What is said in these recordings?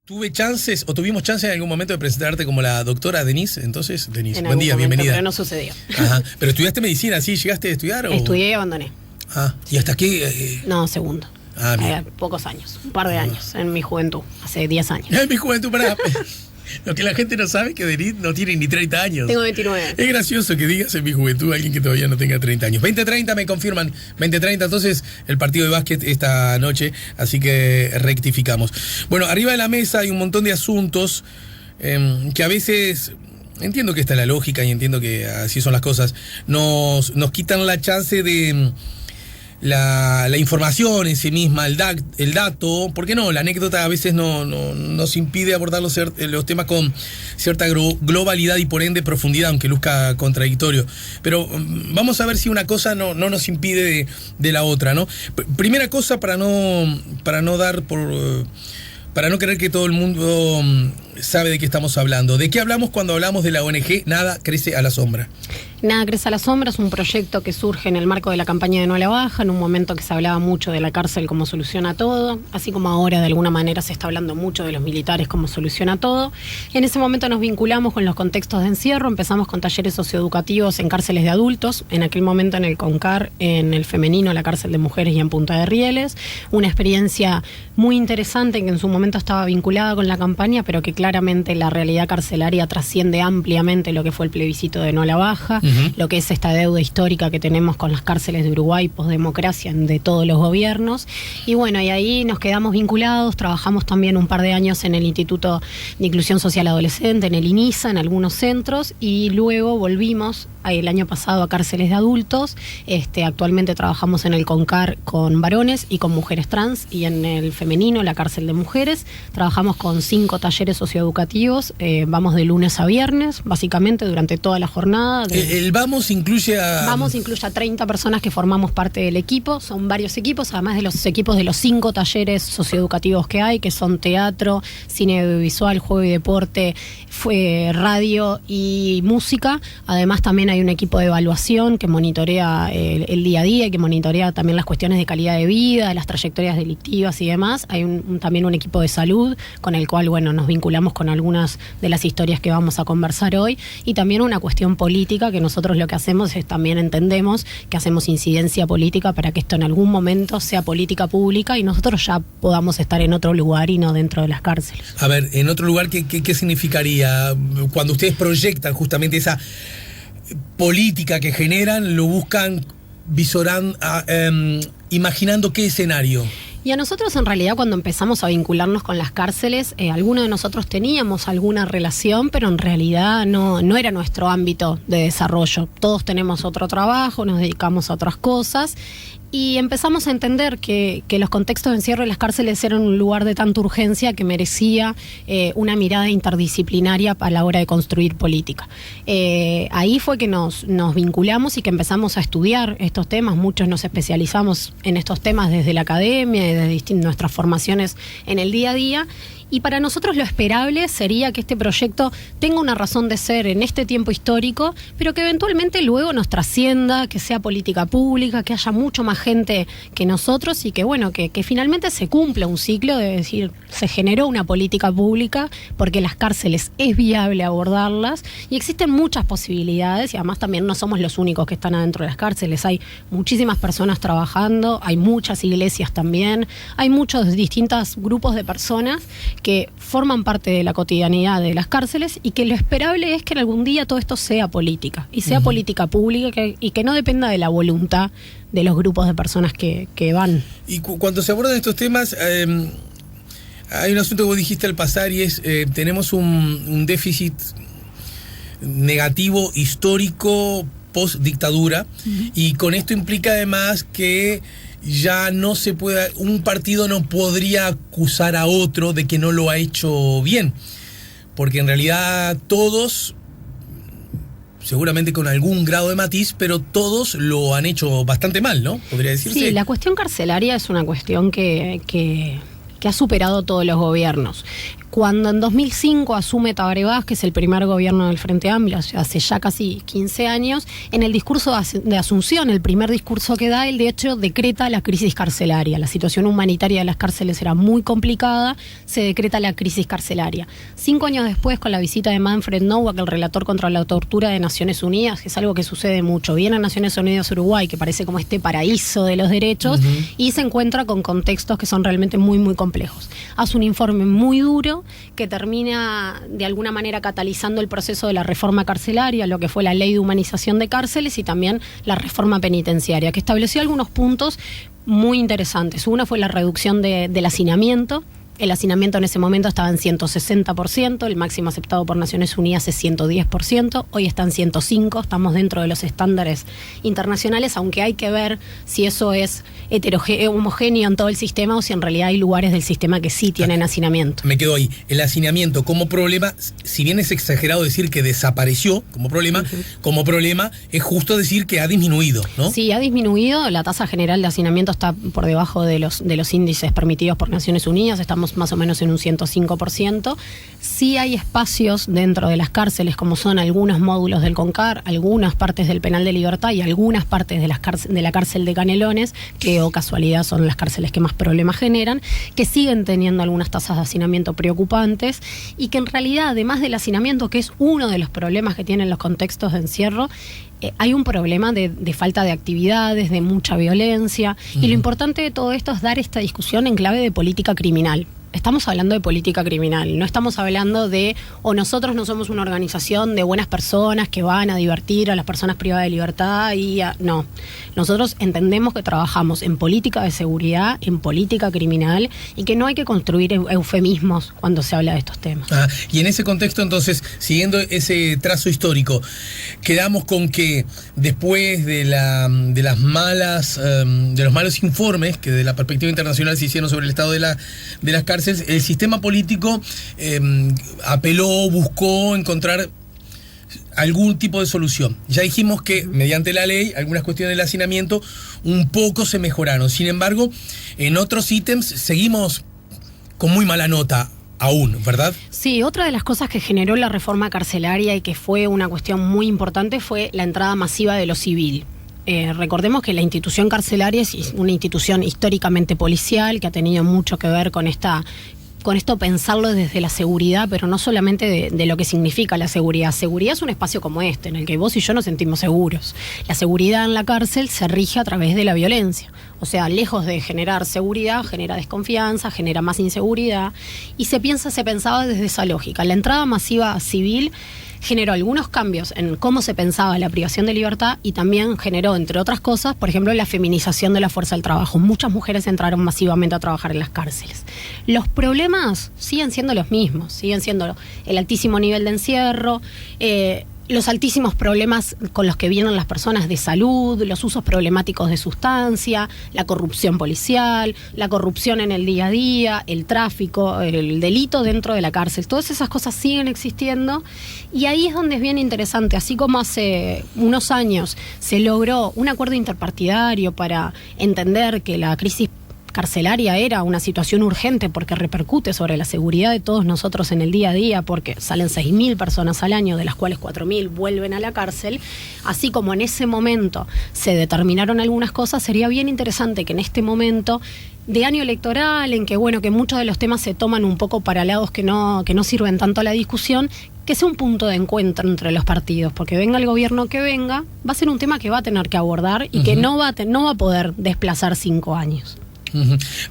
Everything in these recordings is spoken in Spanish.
tuvimos chance en algún momento de presentarte como la doctora Denise. Entonces, Denise, buen día, momento, bienvenida. Pero no sucedió. Ajá. ¿Pero estudiaste medicina, sí? ¿Llegaste a estudiar? Estudié y abandoné. ¿Y hasta qué? No, segundo. Bien. Pocos años, un par de años, en mi juventud, hace 10 años. En mi juventud, pará. Lo que la gente no sabe es que Denise no tiene ni 30 años. Tengo 29. Es gracioso que digas en mi juventud a alguien que todavía no tenga 30 años. 20:30 me confirman. 20:30, entonces el partido de básquet esta noche, así que rectificamos. Bueno, arriba de la mesa hay un montón de asuntos que a veces... Entiendo que está la lógica y entiendo que así son las cosas. Nos quitan la chance de... La información en sí misma, el dato, ¿por qué no? La anécdota a veces nos impide abordar los temas con cierta globalidad y por ende profundidad, aunque luzca contradictorio. Pero vamos a ver si una cosa no nos impide de la otra, ¿no? Primera cosa, para no creer que todo el mundo sabe de qué estamos hablando. ¿De qué hablamos cuando hablamos de la ONG Nada Crece a la Sombra? Nada Crece a la Sombra es un proyecto que surge en el marco de la campaña de No a la Baja, en un momento que se hablaba mucho de la cárcel como solución a todo, así como ahora de alguna manera se está hablando mucho de los militares como solución a todo. En ese momento nos vinculamos con los contextos de encierro, empezamos con talleres socioeducativos en cárceles de adultos, en aquel momento en el CONCAR, en el femenino, la cárcel de mujeres y en Punta de Rieles, una experiencia muy interesante que en su momento estaba vinculada con la campaña, pero que claramente la realidad carcelaria trasciende ampliamente lo que fue el plebiscito de No a la Baja, lo que es esta deuda histórica que tenemos con las cárceles de Uruguay, posdemocracia de todos los gobiernos. Y bueno, y ahí nos quedamos vinculados, trabajamos también un par de años en el Instituto de Inclusión Social Adolescente, en el INISA, en algunos centros, y luego volvimos el año pasado a cárceles de adultos. Actualmente trabajamos en el CONCAR con varones y con mujeres trans, y en el femenino, la cárcel de mujeres, trabajamos con 5 talleres socioeducativos, vamos de lunes a viernes, básicamente durante toda la jornada. El Vamos incluye a... Vamos incluye a 30 personas que formamos parte del equipo, son varios equipos, además de los equipos de los 5 talleres socioeducativos que hay, que son teatro, cine audiovisual, juego y deporte, radio y música. Además también hay un equipo de evaluación que monitorea el día a día y que monitorea también las cuestiones de calidad de vida, las trayectorias delictivas y demás. Hay también un equipo de salud con el cual, bueno, nos vinculamos con algunas de las historias que vamos a conversar hoy, y también una cuestión política que nosotros lo que hacemos es también entendemos que hacemos incidencia política para que esto en algún momento sea política pública y nosotros ya podamos estar en otro lugar y no dentro de las cárceles. A ver, en otro lugar, ¿qué significaría? Cuando ustedes proyectan justamente esa política que generan, lo buscan visorando, imaginando qué escenario. Y a nosotros en realidad cuando empezamos a vincularnos con las cárceles, algunos de nosotros teníamos alguna relación, pero en realidad no era nuestro ámbito de desarrollo. Todos tenemos otro trabajo, nos dedicamos a otras cosas. Y empezamos a entender que los contextos de encierro de las cárceles eran un lugar de tanta urgencia que merecía una mirada interdisciplinaria a la hora de construir política. Ahí fue que nos vinculamos y que empezamos a estudiar estos temas. Muchos nos especializamos en estos temas desde la academia y desde nuestras formaciones en el día a día. Y para nosotros lo esperable sería que este proyecto tenga una razón de ser en este tiempo histórico, pero que eventualmente luego nos trascienda, que sea política pública, que haya mucho más gente que nosotros y que, bueno, que finalmente se cumpla un ciclo de decir, se generó una política pública porque las cárceles es viable abordarlas y existen muchas posibilidades y además también no somos los únicos que están adentro de las cárceles, hay muchísimas personas trabajando, hay muchas iglesias también, hay muchos distintos grupos de personas que forman parte de la cotidianidad de las cárceles y que lo esperable es que algún día todo esto sea política y sea política pública y que no dependa de la voluntad de los grupos de personas que van. Y cuando se abordan estos temas, hay un asunto que vos dijiste al pasar y es, tenemos un déficit negativo histórico post-dictadura y con esto implica además que ya no se puede, un partido no podría acusar a otro de que no lo ha hecho bien, porque en realidad todos, seguramente con algún grado de matiz, pero todos lo han hecho bastante mal, ¿no? Podría decirse. Sí, la cuestión carcelaria es una cuestión que ha superado todos los gobiernos. Cuando en 2005 asume Tabaré Vázquez, el primer gobierno del Frente Amplio, hace ya casi 15 años, en el discurso de Asunción, el primer discurso que da, él de hecho decreta la crisis carcelaria. La situación humanitaria de las cárceles era muy complicada, se decreta la crisis carcelaria. 5 años después, con la visita de Manfred Nowak, el relator contra la tortura de Naciones Unidas, que es algo que sucede mucho, viene a Naciones Unidas Uruguay, que parece como este paraíso de los derechos, y se encuentra con contextos que son realmente muy, muy complejos. Hace un informe muy duro que termina de alguna manera catalizando el proceso de la reforma carcelaria, lo que fue la ley de humanización de cárceles y también la reforma penitenciaria, que estableció algunos puntos muy interesantes. Uno fue la reducción del hacinamiento. El hacinamiento en ese momento estaba en 160%, el máximo aceptado por Naciones Unidas es 110%, hoy está en 105%, estamos dentro de los estándares internacionales, aunque hay que ver si eso es homogéneo en todo el sistema o si en realidad hay lugares del sistema que sí tienen hacinamiento. Me quedo ahí. El hacinamiento como problema, si bien es exagerado decir que desapareció como problema es justo decir que ha disminuido, ¿no? Sí, ha disminuido, la tasa general de hacinamiento está por debajo de los índices permitidos por Naciones Unidas, estamos más o menos en un 105%. Sí hay espacios dentro de las cárceles, como son algunos módulos del CONCAR, algunas partes del Penal de Libertad y algunas partes de la cárcel de Canelones, que o casualidad son las cárceles que más problemas generan, que siguen teniendo algunas tasas de hacinamiento preocupantes y que en realidad, además del hacinamiento, que es uno de los problemas que tienen los contextos de encierro, hay un problema de falta de actividades, de mucha violencia, y lo importante de todo esto es dar esta discusión en clave de política criminal. Estamos hablando de política criminal, no estamos hablando de, o nosotros no somos una organización de buenas personas que van a divertir a las personas privadas de libertad no. Nosotros entendemos que trabajamos en política de seguridad, en política criminal, y que no hay que construir eufemismos cuando se habla de estos temas. Y en ese contexto, entonces, siguiendo ese trazo histórico, quedamos con que después de los malos informes que de la perspectiva internacional se hicieron sobre el estado de las cárceles, el sistema político apeló, buscó encontrar algún tipo de solución. Ya dijimos que mediante la ley algunas cuestiones del hacinamiento un poco se mejoraron. Sin embargo, en otros ítems seguimos con muy mala nota aún, ¿verdad? Sí, otra de las cosas que generó la reforma carcelaria y que fue una cuestión muy importante fue la entrada masiva de lo civil. Recordemos que la institución carcelaria es una institución históricamente policial que ha tenido mucho que ver con esto pensarlo desde la seguridad, pero no solamente de lo que significa la seguridad. Seguridad es un espacio como este, en el que vos y yo nos sentimos seguros. La seguridad en la cárcel se rige a través de la violencia. O sea, lejos de generar seguridad, genera desconfianza, genera más inseguridad, y se pensaba desde esa lógica. La entrada masiva civil generó algunos cambios en cómo se pensaba la privación de libertad y también generó, entre otras cosas, por ejemplo, la feminización de la fuerza del trabajo. Muchas mujeres entraron masivamente a trabajar en las cárceles. Los problemas siguen siendo los mismos, siguen siendo el altísimo nivel de encierro, los altísimos problemas con los que vienen las personas de salud, los usos problemáticos de sustancia, la corrupción policial, la corrupción en el día a día, el tráfico, el delito dentro de la cárcel. Todas esas cosas siguen existiendo y ahí es donde es bien interesante. Así como hace unos años se logró un acuerdo interpartidario para entender que la crisis carcelaria era una situación urgente porque repercute sobre la seguridad de todos nosotros en el día a día, porque salen 6.000 personas al año, de las cuales 4.000 vuelven a la cárcel. Así como en ese momento se determinaron algunas cosas, sería bien interesante que en este momento de año electoral, en que que muchos de los temas se toman un poco para lados que no sirven tanto a la discusión, que sea un punto de encuentro entre los partidos, porque venga el gobierno que venga, va a ser un tema que va a tener que abordar y que no va a poder desplazar 5 años.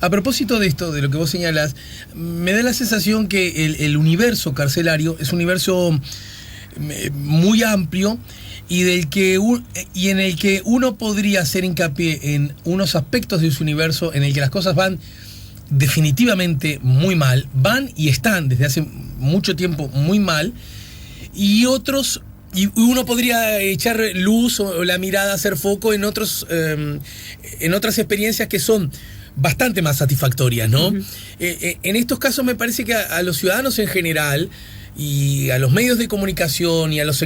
A propósito de esto, de lo que vos señalás, me da la sensación que el universo carcelario es un universo muy amplio y en el que uno podría hacer hincapié en unos aspectos de su universo en el que las cosas van definitivamente muy mal, van y están desde hace mucho tiempo muy mal, y otros, y uno podría echar luz o la mirada, hacer foco en otras experiencias que son bastante más satisfactorias, ¿no? En estos casos me parece que a los ciudadanos en general y a los medios de comunicación y a los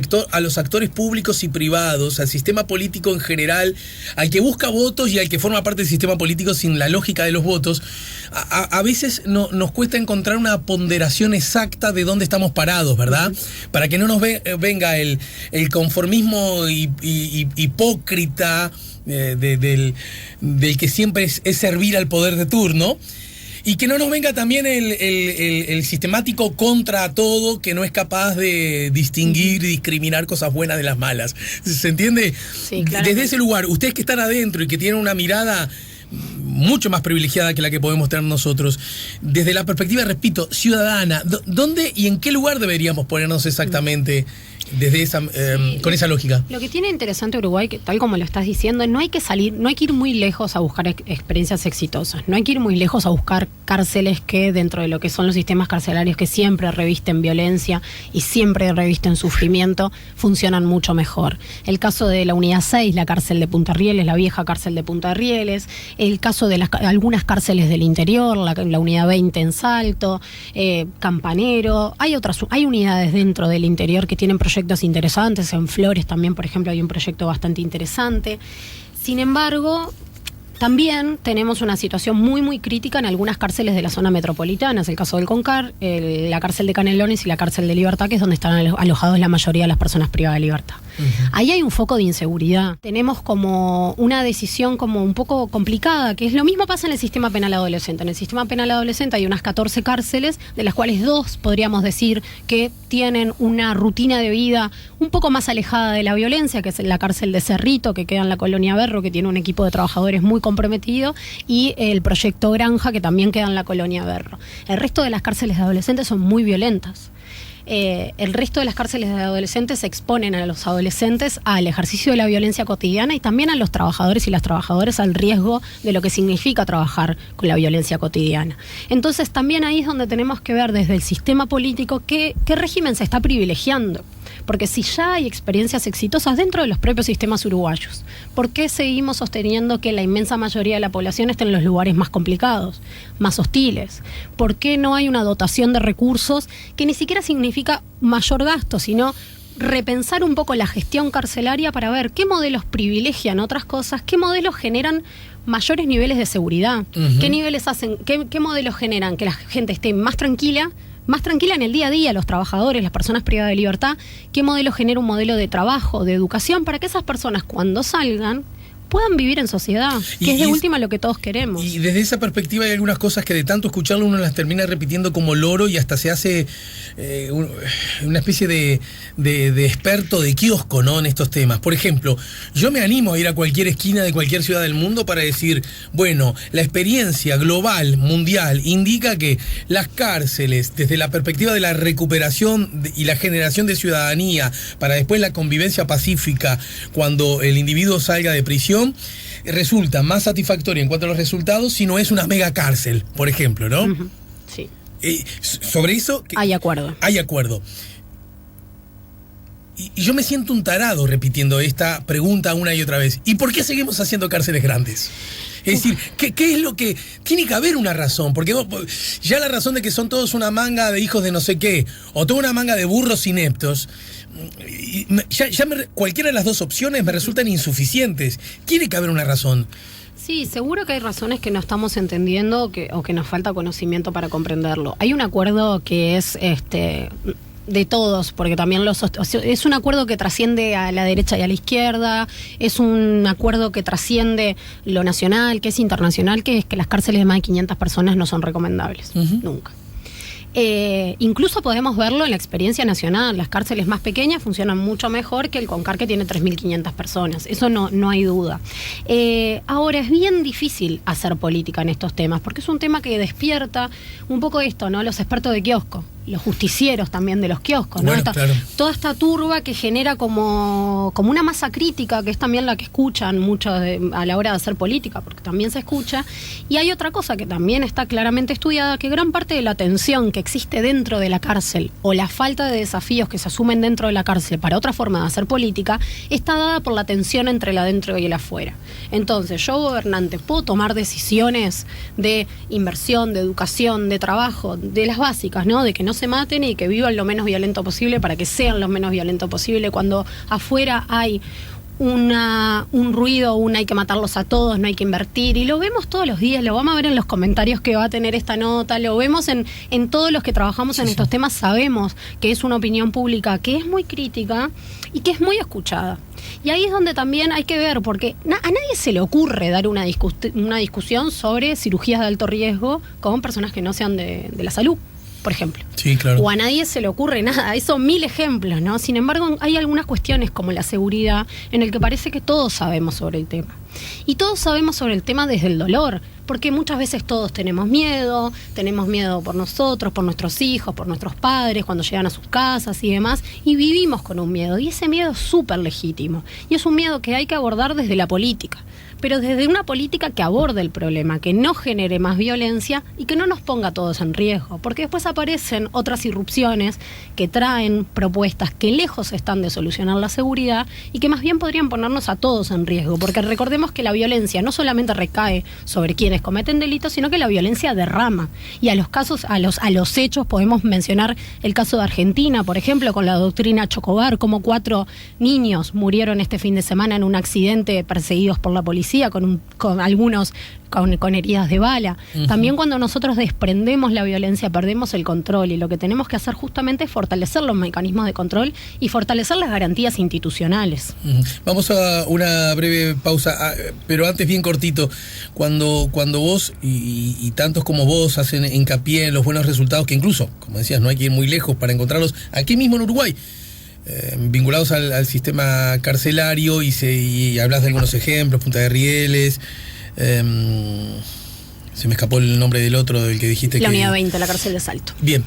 actores públicos y privados, al sistema político en general, al que busca votos y al que forma parte del sistema político sin la lógica de los votos, a veces nos cuesta encontrar una ponderación exacta de dónde estamos parados, ¿verdad? Para que no nos venga el conformismo hipócrita del que siempre es servir al poder de turno. Y que no nos venga también el sistemático contra todo, que no es capaz de distinguir y discriminar cosas buenas de las malas. ¿Se entiende? Sí, claro. Desde ese lugar, ustedes que están adentro y que tienen una mirada mucho más privilegiada que la que podemos tener nosotros, desde la perspectiva, repito, ciudadana, ¿dónde y en qué lugar deberíamos ponernos exactamente desde esa con esa lógica? Lo que tiene interesante Uruguay, que tal como lo estás diciendo, no hay que ir muy lejos a buscar experiencias exitosas, no hay que ir muy lejos a buscar cárceles que dentro de lo que son los sistemas carcelarios que siempre revisten violencia y siempre revisten sufrimiento, funcionan mucho mejor. El caso de la Unidad 6, la cárcel de Punta Rieles, la vieja cárcel de Punta Rieles, el caso de algunas cárceles del interior, la Unidad 20 en Salto, Campanero, hay unidades dentro del interior que tienen proyectos interesantes. En Flores también, por ejemplo, hay un proyecto bastante interesante. Sin embargo, también tenemos una situación muy, muy crítica en algunas cárceles de la zona metropolitana. Es el caso del Concar, la cárcel de Canelones y la cárcel de Libertad, que es donde están alojados la mayoría de las personas privadas de libertad. Ahí hay un foco de inseguridad. Tenemos como una decisión como un poco complicada, que es lo mismo pasa en el sistema penal adolescente. En el sistema penal adolescente hay unas 14 cárceles, de las cuales 2 podríamos decir que tienen una rutina de vida un poco más alejada de la violencia, que es la cárcel de Cerrito, que queda en la Colonia Berro, que tiene un equipo de trabajadores muy comprometido, y el proyecto Granja, que también queda en la Colonia Berro. El resto de las cárceles de adolescentes son muy violentas. El resto de las cárceles de adolescentes exponen a los adolescentes al ejercicio de la violencia cotidiana y también a los trabajadores y las trabajadoras al riesgo de lo que significa trabajar con la violencia cotidiana. Entonces también ahí es donde tenemos que ver desde el sistema político qué régimen se está privilegiando. Porque si ya hay experiencias exitosas dentro de los propios sistemas uruguayos, ¿por qué seguimos sosteniendo que la inmensa mayoría de la población esté en los lugares más complicados, más hostiles? ¿Por qué no hay una dotación de recursos que ni siquiera significa mayor gasto, sino repensar un poco la gestión carcelaria para ver qué modelos privilegian otras cosas, qué modelos generan mayores niveles de seguridad, qué modelos generan que la gente esté más tranquila en el día a día, los trabajadores, las personas privadas de libertad, qué modelo genera un modelo de trabajo, de educación, para que esas personas cuando salgan puedan vivir en sociedad, que es de última lo que todos queremos. Y desde esa perspectiva hay algunas cosas que de tanto escucharlo uno las termina repitiendo como loro y hasta se hace una especie de experto de kiosco, ¿no?, en estos temas. Por ejemplo, yo me animo a ir a cualquier esquina de cualquier ciudad del mundo para decir, bueno, la experiencia global, mundial, indica que las cárceles, desde la perspectiva de la recuperación y la generación de ciudadanía, para después la convivencia pacífica cuando el individuo salga de prisión, resulta más satisfactoria en cuanto a los resultados si no es una mega cárcel, por ejemplo, ¿no? Sí. Sobre eso... Hay acuerdo. Hay acuerdo. Y yo me siento un tarado repitiendo esta pregunta una y otra vez. ¿Y por qué seguimos haciendo cárceles grandes? Es decir, ¿qué es lo que...? Tiene que haber una razón, porque ya la razón de que son todos una manga de hijos de no sé qué, o toda una manga de burros ineptos, cualquiera de las dos opciones me resultan insuficientes. Tiene que haber una razón. Sí, seguro que hay razones que no estamos entendiendo o que nos falta conocimiento para comprenderlo. Hay un acuerdo que es de todos, porque también es un acuerdo que trasciende a la derecha y a la izquierda, es un acuerdo que trasciende lo nacional, que es internacional, que es que las cárceles de más de 500 personas no son recomendables, nunca. Incluso podemos verlo en la experiencia nacional. Las cárceles más pequeñas funcionan mucho mejor que el Concar, que tiene 3.500 personas. Eso no hay duda. Ahora, es bien difícil hacer política en estos temas, porque es un tema que despierta un poco esto, ¿no? Los expertos de kiosco, los justicieros también de los kioscos, ¿no? Bueno, claro. Toda esta turba que genera como una masa crítica, que es también la que escuchan mucho a la hora de hacer política, porque también se escucha. Y hay otra cosa que también está claramente estudiada, que gran parte de la tensión que existe dentro de la cárcel o la falta de desafíos que se asumen dentro de la cárcel para otra forma de hacer política está dada por la tensión entre el adentro y el afuera. Entonces, yo, gobernante, puedo tomar decisiones de inversión, de educación, de trabajo, de las básicas, ¿no? De que no no se maten y que vivan lo menos violento posible para que sean lo menos violento posible. Cuando afuera hay un ruido, hay que matarlos a todos, no hay que invertir, y lo vemos todos los días, lo vamos a ver en los comentarios que va a tener esta nota, lo vemos en todos los que trabajamos en estos temas, sabemos que es una opinión pública que es muy crítica y que es muy escuchada. Y ahí es donde también hay que ver, porque a nadie se le ocurre dar una discusión sobre cirugías de alto riesgo con personas que no sean de la salud, por ejemplo. Sí, claro. O a nadie se le ocurre nada, eso 1000 ejemplos, ¿no? Sin embargo, hay algunas cuestiones como la seguridad en el que parece que todos sabemos sobre el tema. Y todos sabemos sobre el tema desde el dolor, porque muchas veces todos tenemos miedo por nosotros, por nuestros hijos, por nuestros padres, cuando llegan a sus casas y demás, y vivimos con un miedo, y ese miedo es súper legítimo, y es un miedo que hay que abordar desde la política, pero desde una política que aborde el problema, que no genere más violencia y que no nos ponga a todos en riesgo, porque después aparecen otras irrupciones que traen propuestas que lejos están de solucionar la seguridad y que más bien podrían ponernos a todos en riesgo, porque recordemos que la violencia no solamente recae sobre quienes cometen delitos, sino que la violencia derrama, y a los hechos podemos mencionar el caso de Argentina, por ejemplo, con la doctrina Chocobar, como 4 niños murieron este fin de semana en un accidente perseguidos por la policía, con algunos con heridas de bala. Uh-huh. También cuando nosotros desprendemos la violencia perdemos el control, y lo que tenemos que hacer justamente es fortalecer los mecanismos de control y fortalecer las garantías institucionales. Uh-huh. Vamos a una breve pausa, pero antes bien cortito, cuando vos y tantos como vos hacen hincapié en los buenos resultados, que incluso, como decías, no hay que ir muy lejos para encontrarlos aquí mismo en Uruguay, vinculados al sistema carcelario, y hablas de algunos ejemplos, Punta de Rieles, se me escapó el nombre del otro, del que dijiste. La unidad 20, la cárcel de Salto. Bien,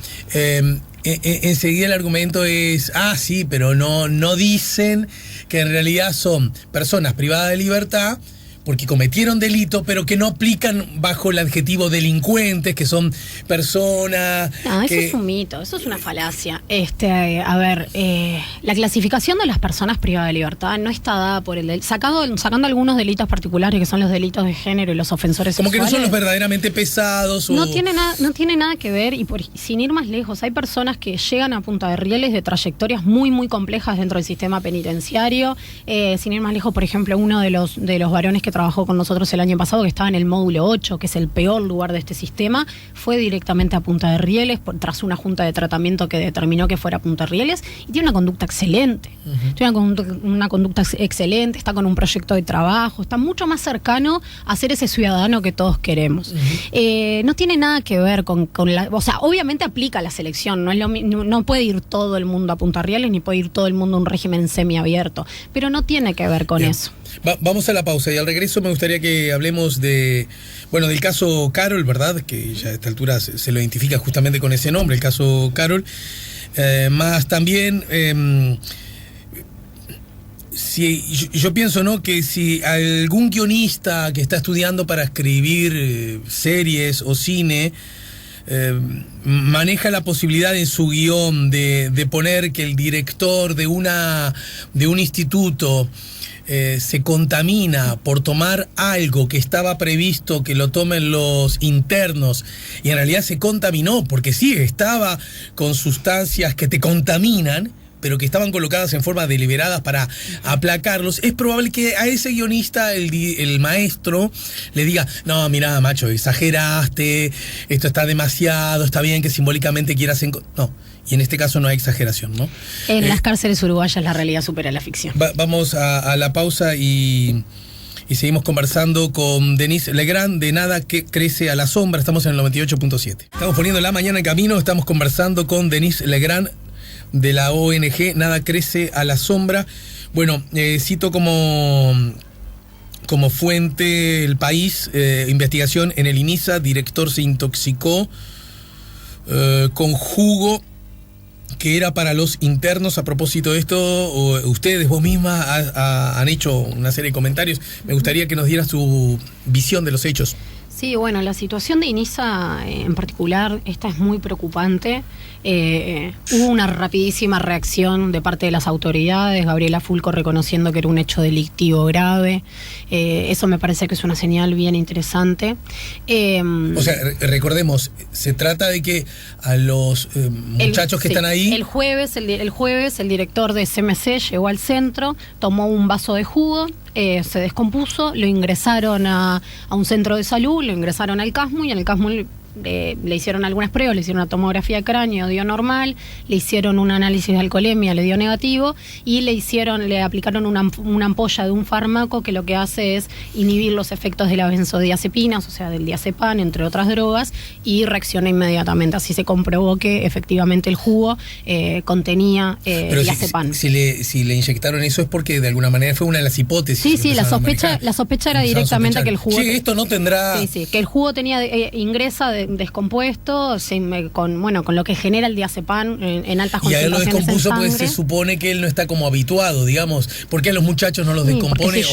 enseguida el argumento es, sí, pero no dicen que en realidad son personas privadas de libertad porque cometieron delito, pero que no aplican bajo el adjetivo delincuentes, que son personas... No, eso es un mito, eso es una falacia. La clasificación de las personas privadas de libertad no está dada por sacando algunos delitos particulares, que son los delitos de género y los ofensores como sexuales. Que no son los verdaderamente pesados. No tiene nada que ver, y sin ir más lejos, hay personas que llegan a Punta de Rieles de trayectorias muy, muy complejas dentro del sistema penitenciario. Sin ir más lejos, por ejemplo, uno de los varones que trabajó con nosotros el año pasado, que estaba en el módulo 8, que es el peor lugar de este sistema, fue directamente a Punta de Rieles tras una junta de tratamiento que determinó que fuera Punta de Rieles, y tiene una conducta excelente. Uh-huh. Tiene una conducta excelente, está con un proyecto de trabajo, está mucho más cercano a ser ese ciudadano que todos queremos. Uh-huh. No tiene nada que ver con la... O sea, obviamente aplica la selección, no puede ir todo el mundo a Punta de Rieles, ni puede ir todo el mundo a un régimen semiabierto, pero no tiene que ver con eso. Vamos a la pausa, y al regreso me gustaría que hablemos del caso Carol, ¿verdad? Que ya a esta altura se lo identifica justamente con ese nombre, el caso Carol. Más también, yo pienso, ¿no?, que si algún guionista que está estudiando para escribir series o cine maneja la posibilidad en su guión de poner que el director de un instituto se contamina por tomar algo que estaba previsto que lo tomen los internos, y en realidad se contaminó porque sí, estaba con sustancias que te contaminan, pero que estaban colocadas en forma deliberada para aplacarlos, es probable que a ese guionista, el maestro, le diga: no, mirá, macho, exageraste, esto está demasiado, está bien que simbólicamente quieras... No, y en este caso no hay exageración, ¿no? En las cárceles uruguayas la realidad supera la ficción. Vamos a la pausa y seguimos conversando con Denise Legrand de Nada que Crece a la Sombra. Estamos en el 98.7. Estamos poniendo la mañana en camino, estamos conversando con Denise Legrand de la ONG Nada Crece a la Sombra. Bueno, cito como fuente El País, investigación en el INISA, director se intoxicó con jugo que era para los internos. A propósito de esto, ustedes, vos misma, han hecho una serie de comentarios. Me gustaría que nos dieras tu visión de los hechos. Sí, bueno, la situación de INISA en particular, esta es muy preocupante. Hubo una rapidísima reacción de parte de las autoridades, Gabriela Fulco reconociendo que era un hecho delictivo grave. Eso me parece que es una señal bien interesante. O sea, recordemos, se trata de que a los muchachos que están ahí... El jueves el director de CMC llegó al centro, tomó un vaso de jugo, se descompuso, lo ingresaron a un centro de salud, lo ingresaron al CASMU y en el CASMU le hicieron algunas pruebas, le hicieron una tomografía de cráneo, dio normal, le hicieron un análisis de alcoholemia, le dio negativo y le aplicaron una ampolla de un fármaco que lo que hace es inhibir los efectos de las benzodiazepinas, o sea, del diazepam, entre otras drogas, y reacciona inmediatamente. Así se comprobó que efectivamente el jugo contenía diazepam. Si le inyectaron eso es porque de alguna manera fue una de las hipótesis. Sí, la sospecha era directamente que el jugo... Sí, esto no tendrá... Sí, que el jugo tenía ingresa descompuesto con lo que genera el diazepam en altas concentraciones. Y a él lo descompuso porque se supone que él no está como habituado, digamos. ¿Por qué a los muchachos no los descompone?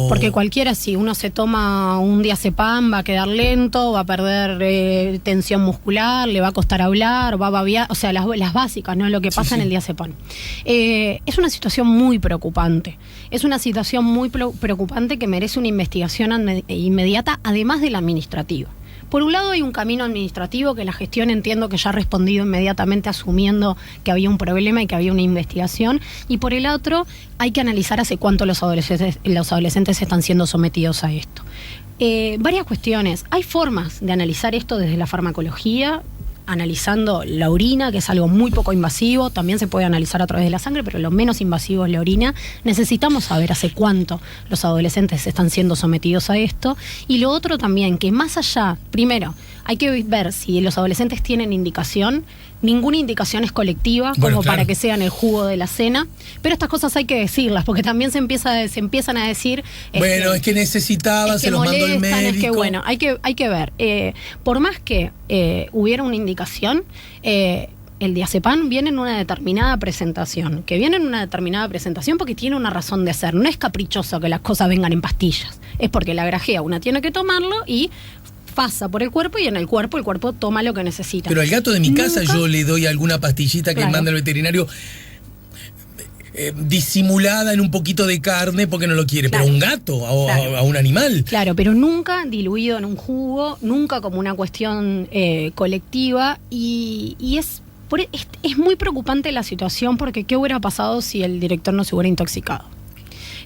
Porque cualquiera, si uno se toma un diazepam, va a quedar lento, va a perder tensión muscular, le va a costar hablar, va a babear, o sea, las básicas, ¿no? Lo que pasa en el diazepam. Es una situación muy preocupante. Es una situación muy preocupante que merece una investigación inmediata, además de la administrativa. Por un lado hay un camino administrativo que la gestión entiendo que ya ha respondido inmediatamente asumiendo que había un problema y que había una investigación, y por el otro hay que analizar hace cuánto los adolescentes están siendo sometidos a esto. Varias cuestiones. Hay formas de analizar esto desde la farmacología, analizando la orina, que es algo muy poco invasivo, también se puede analizar a través de la sangre, pero lo menos invasivo es la orina. Necesitamos saber hace cuánto los adolescentes están siendo sometidos a esto. Y lo otro también, que más allá, primero, hay que ver si los adolescentes tienen indicación. Ninguna indicación es colectiva, como para que sean el jugo de la cena, pero estas cosas hay que decirlas, porque también se empiezan a decir... es que necesitaban, se los mandó el médico. Es que bueno, hay que ver. Por más que hubiera una indicación, el diazepam viene en una determinada presentación, porque tiene una razón de ser. No es caprichoso que las cosas vengan en pastillas, es porque la grajea una tiene que tomarlo y pasa por el cuerpo y en el cuerpo toma lo que necesita. Pero al gato de mi casa yo le doy alguna pastillita que manda el veterinario disimulada en un poquito de carne porque no lo quiere, pero un gato, a un animal. Claro, pero nunca diluido en un jugo, nunca como una cuestión colectiva y es muy preocupante la situación porque ¿qué hubiera pasado si el director no se hubiera intoxicado?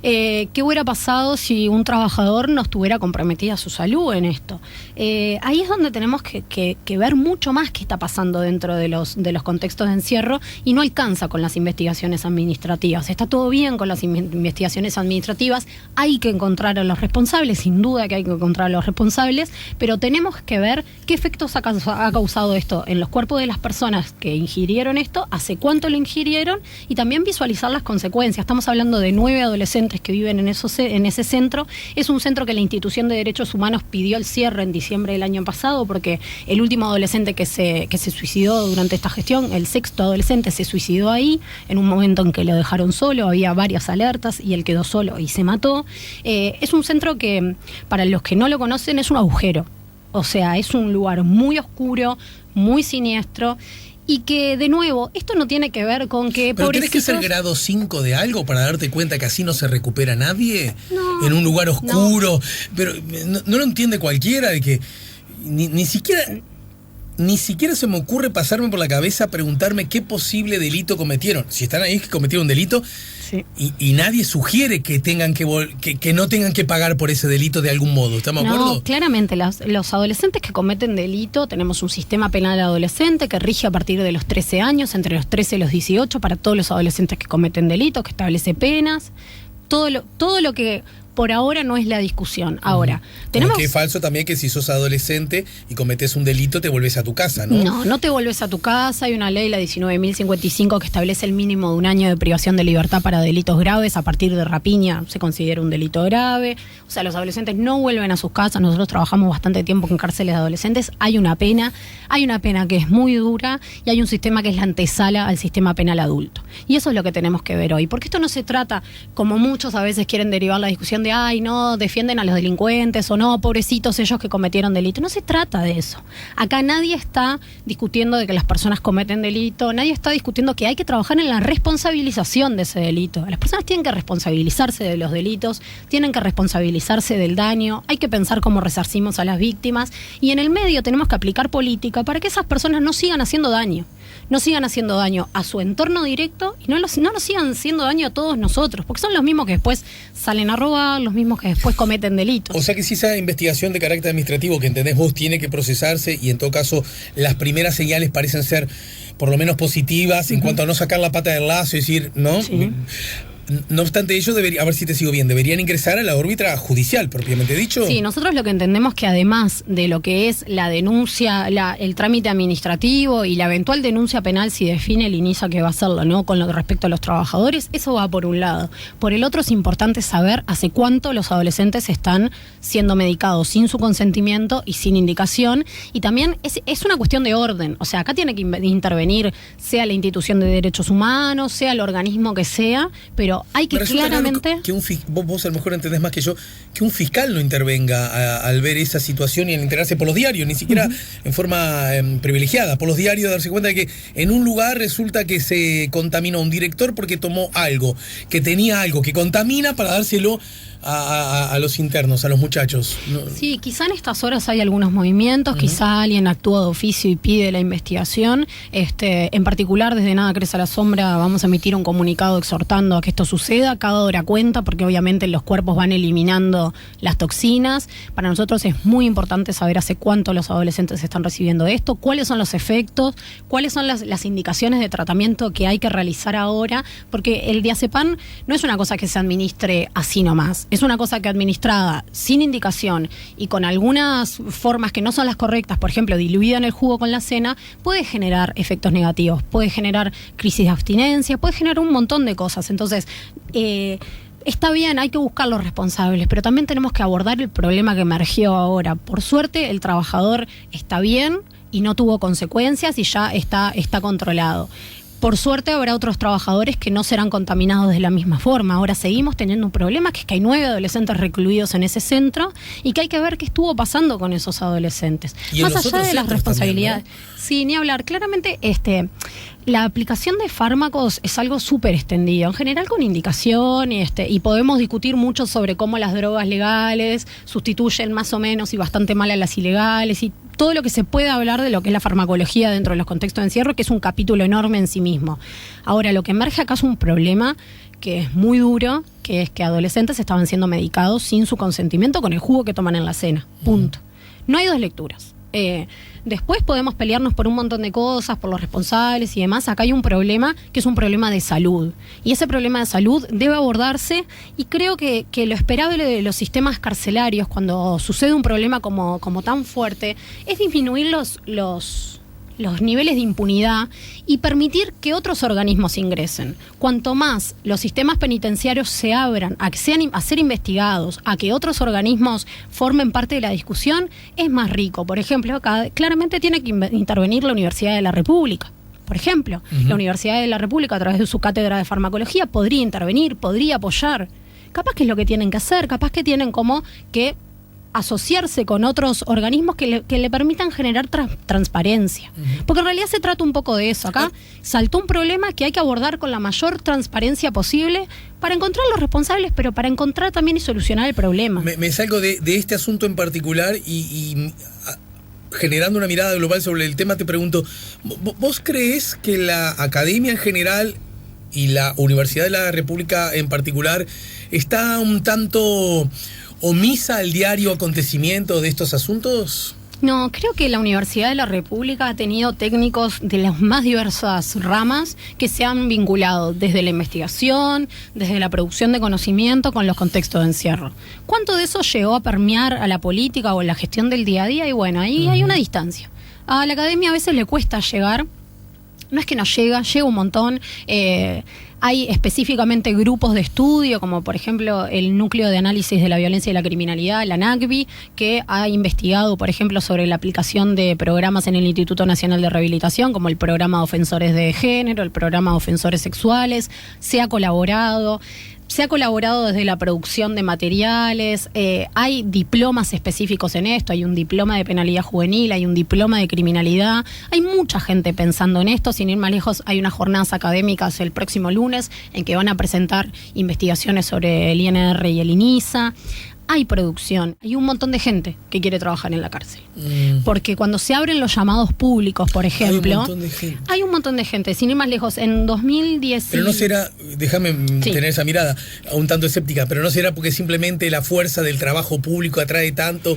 ¿Qué hubiera pasado si un trabajador no estuviera comprometida su salud en esto? Ahí es donde tenemos que ver mucho más qué está pasando dentro de los contextos de encierro y no alcanza con las investigaciones administrativas. Está todo bien con las investigaciones administrativas, hay que encontrar a los responsables, sin duda que hay que encontrar a los responsables, pero tenemos que ver qué efectos ha causado esto en los cuerpos de las personas que ingirieron esto, hace cuánto lo ingirieron y también visualizar las consecuencias. Estamos hablando de 9 adolescentes que viven en ese centro. Es un centro que la Institución de Derechos Humanos pidió el cierre en diciembre del año pasado porque el último adolescente que se suicidó durante esta gestión, el 6º adolescente, se suicidó ahí en un momento en que lo dejaron solo, había varias alertas y él quedó solo y se mató. Es un centro que, para los que no lo conocen, es un agujero. O sea, es un lugar muy oscuro, muy siniestro. Y que, de nuevo, esto no tiene que ver con que... ¿Pero tienes que ser grado 5 de algo para darte cuenta que así no se recupera nadie? No, en un lugar oscuro. No. Pero no lo entiende cualquiera, de que ni siquiera se me ocurre pasarme por la cabeza preguntarme qué posible delito cometieron. Si están ahí es que cometieron un delito, sí. y nadie sugiere que tengan que no tengan que pagar por ese delito de algún modo. ¿Estamos de acuerdo? No, claramente, los adolescentes que cometen delito, tenemos un sistema penal adolescente que rige a partir de los 13 años, entre los 13 y los 18, para todos los adolescentes que cometen delito, que establece penas, todo lo que... Por ahora no es la discusión. Ahora, tenemos... Porque es falso también que si sos adolescente y cometes un delito te volvés a tu casa, ¿no? No te volvés a tu casa. Hay una ley, la 19.055, que establece el mínimo de 1 año de privación de libertad para delitos graves. A partir de rapiña se considera un delito grave. O sea, los adolescentes no vuelven a sus casas. Nosotros trabajamos bastante tiempo con cárceles de adolescentes. Hay una pena que es muy dura y hay un sistema que es la antesala al sistema penal adulto. Y eso es lo que tenemos que ver hoy. Porque esto no se trata, como muchos a veces quieren derivar la discusión, cuestión de, ay, no, defienden a los delincuentes o no, pobrecitos ellos que cometieron delito. No se trata de eso. Acá nadie está discutiendo de que las personas cometen delito, nadie está discutiendo que hay que trabajar en la responsabilización de ese delito. Las personas tienen que responsabilizarse de los delitos, tienen que responsabilizarse del daño, hay que pensar cómo resarcimos a las víctimas y en el medio tenemos que aplicar política para que esas personas no sigan haciendo daño. No sigan haciendo daño a su entorno directo y no nos sigan haciendo daño a todos nosotros, porque son los mismos que después salen a robar, los mismos que después cometen delitos. O sea que si esa investigación de carácter administrativo que entendés vos tiene que procesarse y en todo caso las primeras señales parecen ser por lo menos positivas en cuanto a no sacar la pata del lazo y decir, ¿no? Sí. No obstante ello, a ver si te sigo bien, deberían ingresar a la órbita judicial, propiamente dicho. Sí, nosotros lo que entendemos que además de lo que es la denuncia, el trámite administrativo y la eventual denuncia penal, si define el inicio que va a hacerlo, ¿no? Con lo respecto a los trabajadores, eso va por un lado. Por el otro es importante saber hace cuánto los adolescentes están siendo medicados sin su consentimiento y sin indicación. Y también es una cuestión de orden. O sea, acá tiene que intervenir sea la institución de derechos humanos, sea el organismo que sea, pero hay que claramente... Que vos a lo mejor entendés más que yo, que un fiscal no intervenga al ver esa situación y al enterarse por los diarios, ni siquiera en forma privilegiada, por los diarios, darse cuenta de que en un lugar resulta que se contaminó un director porque tomó algo, que tenía algo que contamina para dárselo a los internos, a los muchachos. Sí, quizá en estas horas hay algunos movimientos, quizá alguien actúa de oficio y pide la investigación. En particular, desde Nada Crece a la Sombra vamos a emitir un comunicado exhortando a que esto suceda. Cada hora cuenta, porque obviamente los cuerpos van eliminando las toxinas. Para nosotros es muy importante saber hace cuánto los adolescentes están recibiendo esto, cuáles son los efectos, cuáles son las indicaciones de tratamiento que hay que realizar ahora, porque el diazepam no es una cosa que se administre así nomás. Es una cosa que administrada sin indicación y con algunas formas que no son las correctas, por ejemplo, diluida en el jugo con la cena, puede generar efectos negativos, puede generar crisis de abstinencia, puede generar un montón de cosas. Entonces, está bien, hay que buscar los responsables, pero también tenemos que abordar el problema que emergió ahora. Por suerte, el trabajador está bien y no tuvo consecuencias y ya está controlado. Por suerte habrá otros trabajadores que no serán contaminados de la misma forma. Ahora seguimos teniendo un problema, que es que hay 9 adolescentes recluidos en ese centro y que hay que ver qué estuvo pasando con esos adolescentes. Más allá de las responsabilidades. También, ¿no? Sí, ni hablar. Claramente, la aplicación de fármacos es algo súper extendido, en general con indicación, y podemos discutir mucho sobre cómo las drogas legales sustituyen más o menos y bastante mal a las ilegales y todo lo que se puede hablar de lo que es la farmacología dentro de los contextos de encierro, que es un capítulo enorme en sí mismo. Ahora, lo que emerge acá es un problema que es muy duro, que es que adolescentes estaban siendo medicados sin su consentimiento con el jugo que toman en la cena. Punto. No hay dos lecturas. Después podemos pelearnos por un montón de cosas, por los responsables y demás. Acá hay un problema que es un problema de salud. Y ese problema de salud debe abordarse y creo que lo esperable de los sistemas carcelarios cuando sucede un problema como tan fuerte es disminuir los niveles de impunidad y permitir que otros organismos ingresen. Cuanto más los sistemas penitenciarios se abran a ser investigados, a que otros organismos formen parte de la discusión, es más rico. Por ejemplo, acá claramente tiene que intervenir la Universidad de la República. Por ejemplo, la Universidad de la República, a través de su cátedra de farmacología, podría intervenir, podría apoyar. Capaz que es lo que tienen que hacer, capaz que tienen como que asociarse con otros organismos que le permitan generar transparencia. Porque en realidad se trata un poco de eso. Acá saltó un problema que hay que abordar con la mayor transparencia posible para encontrar los responsables, pero para encontrar también y solucionar el problema. Me salgo de este asunto en particular y generando una mirada global sobre el tema, te pregunto, ¿vos crees que la academia en general y la Universidad de la República en particular está un tanto omisa al diario acontecimiento de estos asuntos? No, creo que la Universidad de la República ha tenido técnicos de las más diversas ramas que se han vinculado desde la investigación, desde la producción de conocimiento con los contextos de encierro. ¿Cuánto de eso llegó a permear a la política o a la gestión del día a día? Y bueno, ahí hay una distancia. A la academia a veces le cuesta llegar. No es que no llega un montón. Hay específicamente grupos de estudio, como por ejemplo el Núcleo de Análisis de la Violencia y la Criminalidad, la NACVI, que ha investigado, por ejemplo, sobre la aplicación de programas en el Instituto Nacional de Rehabilitación, como el programa de Ofensores de Género, el programa de Ofensores Sexuales. Se ha colaborado. Se ha colaborado desde la producción de materiales, hay diplomas específicos en esto, hay un diploma de penalidad juvenil, hay un diploma de criminalidad, hay mucha gente pensando en esto. Sin ir más lejos, hay unas jornadas académicas el próximo lunes en que van a presentar investigaciones sobre el INR y el INISA. Hay producción, hay un montón de gente que quiere trabajar en la cárcel. Porque cuando se abren los llamados públicos, por ejemplo, hay un montón de gente. Sin ir más lejos, en 2010... Pero no será, déjame tener esa mirada un tanto escéptica, pero no será porque simplemente la fuerza del trabajo público atrae tanto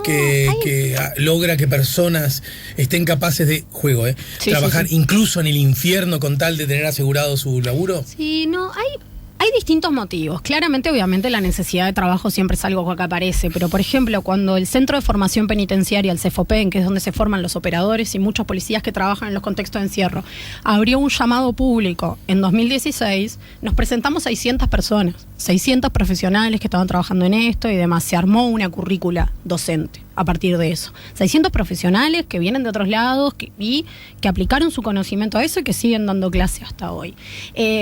que logra que personas estén capaces de, trabajar incluso en el infierno con tal de tener asegurado su laburo. Sí, no, hay distintos motivos. Claramente, obviamente, la necesidad de trabajo siempre es algo que aparece, pero, por ejemplo, cuando el Centro de Formación Penitenciaria, el CEFOPEN, que es donde se forman los operadores y muchos policías que trabajan en los contextos de encierro, abrió un llamado público en 2016, nos presentamos 600 personas, 600 profesionales que estaban trabajando en esto y demás. Se armó una currícula docente a partir de eso. 600 profesionales que vienen de otros lados y que aplicaron su conocimiento a eso y que siguen dando clase hasta hoy.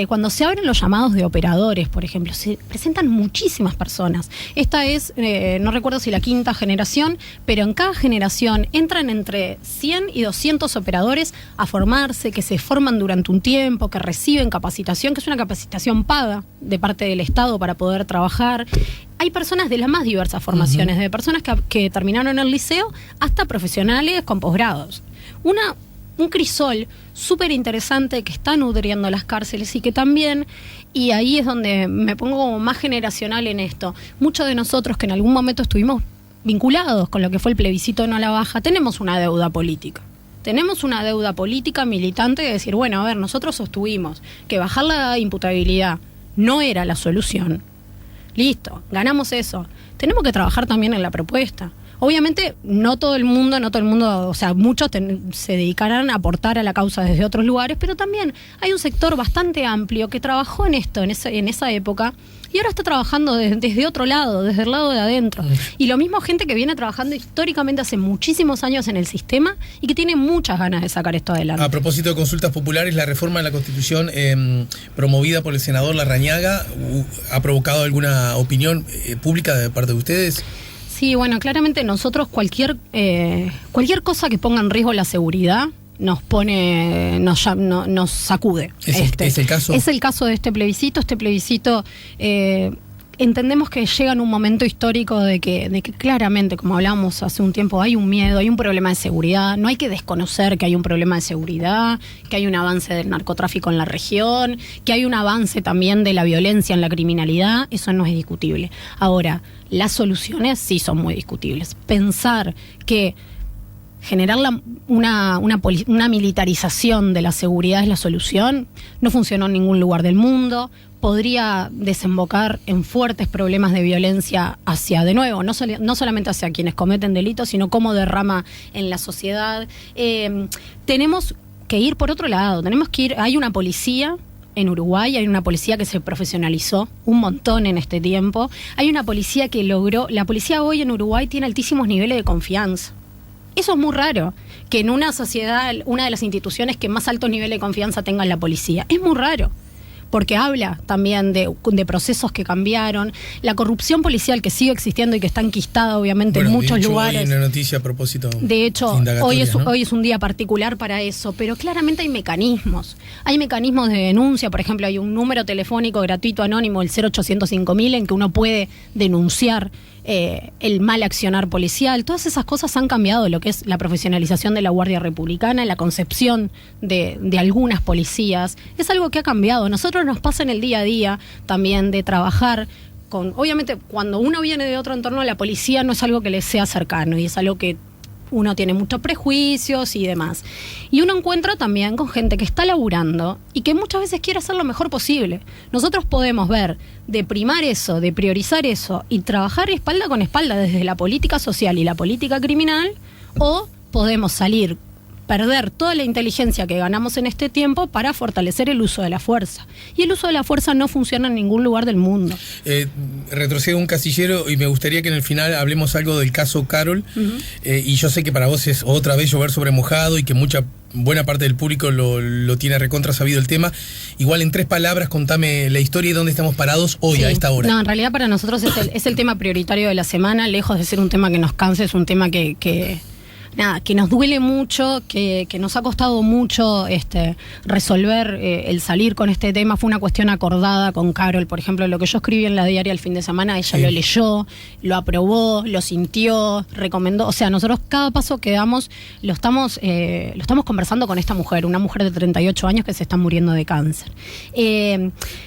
Cuando se abren los llamados de operadores, por ejemplo, se presentan muchísimas personas. Esta es, no recuerdo si la 5ª generación, pero en cada generación entran entre 100 y 200 operadores a formarse, que se forman durante un tiempo, que reciben capacitación, que es una capacitación paga de parte del Estado para poder trabajar. Hay personas de las más diversas formaciones, de personas que terminaron el liceo hasta profesionales con posgrados. Un crisol súper interesante que está nutriendo las cárceles y que también, y ahí es donde me pongo como más generacional en esto, muchos de nosotros que en algún momento estuvimos vinculados con lo que fue el plebiscito no a la baja, tenemos una deuda política. Tenemos una deuda política militante de decir, bueno, a ver, nosotros sostuvimos que bajar la imputabilidad no era la solución. Listo, ganamos eso. Tenemos que trabajar también en la propuesta. Obviamente, no todo el mundo, o sea, muchos se dedicarán a aportar a la causa desde otros lugares, pero también hay un sector bastante amplio que trabajó en esto, en esa época, y ahora está trabajando desde otro lado, desde el lado de adentro. Y lo mismo gente que viene trabajando históricamente hace muchísimos años en el sistema y que tiene muchas ganas de sacar esto adelante. A propósito de consultas populares, la reforma de la Constitución promovida por el senador Larrañaga ha provocado alguna opinión pública de parte de ustedes. Sí, bueno, claramente nosotros cualquier cosa que ponga en riesgo la seguridad nos sacude. ¿Es el caso? Es el caso de este plebiscito. Este plebiscito entendemos que llega en un momento histórico de que claramente, como hablábamos hace un tiempo, hay un miedo, hay un problema de seguridad. No hay que desconocer que hay un problema de seguridad, que hay un avance del narcotráfico en la región, que hay un avance también de la violencia en la criminalidad. Eso no es discutible. Ahora, las soluciones sí son muy discutibles. Pensar que generar una militarización de la seguridad es la solución no funcionó en ningún lugar del mundo. Podría desembocar en fuertes problemas de violencia hacia, de nuevo, no solamente hacia quienes cometen delitos, sino cómo derrama en la sociedad. Tenemos que ir por otro lado, hay una policía en Uruguay, hay una policía que se profesionalizó un montón en este tiempo, hay una policía la policía hoy en Uruguay tiene altísimos niveles de confianza. Eso es muy raro, que en una sociedad, una de las instituciones que más alto nivel de confianza tenga la policía. Es muy raro, porque habla también de procesos que cambiaron, la corrupción policial que sigue existiendo y que está enquistada obviamente en muchos lugares. Hay una noticia a propósito. De hecho, hoy es un día particular para eso, pero claramente hay mecanismos. Hay mecanismos de denuncia, por ejemplo, hay un número telefónico gratuito anónimo, el 0800-5000, en que uno puede denunciar el mal accionar policial. Todas esas cosas han cambiado lo que es la profesionalización de la Guardia Republicana, la concepción de algunas policías. Es algo que ha cambiado. Nosotros nos pasa en el día a día también de trabajar con... Obviamente, cuando uno viene de otro entorno, la policía no es algo que le sea cercano y es algo que uno tiene muchos prejuicios y demás. Y uno encuentra también con gente que está laburando y que muchas veces quiere hacer lo mejor posible. Nosotros podemos ver, de primar eso, de priorizar eso y trabajar espalda con espalda desde la política social y la política criminal, o podemos salir perder toda la inteligencia que ganamos en este tiempo para fortalecer el uso de la fuerza. Y el uso de la fuerza no funciona en ningún lugar del mundo. Retrocedo un casillero y me gustaría que en el final hablemos algo del caso Carol. Y yo sé que para vos es otra vez llover sobre mojado y que buena parte del público lo tiene recontra sabido el tema. Igual en 3 palabras contame la historia y dónde estamos parados hoy a esta hora. No, en realidad para nosotros es el tema prioritario de la semana, lejos de ser un tema que nos canse, es un tema que nos duele mucho, que nos ha costado mucho resolver el salir con este tema. Fue una cuestión acordada con Carol, por ejemplo, lo que yo escribí en la diaria el fin de semana, ella lo leyó, lo aprobó, lo sintió, recomendó. O sea, nosotros cada paso que damos lo estamos conversando con esta mujer, una mujer de 38 años que se está muriendo de cáncer.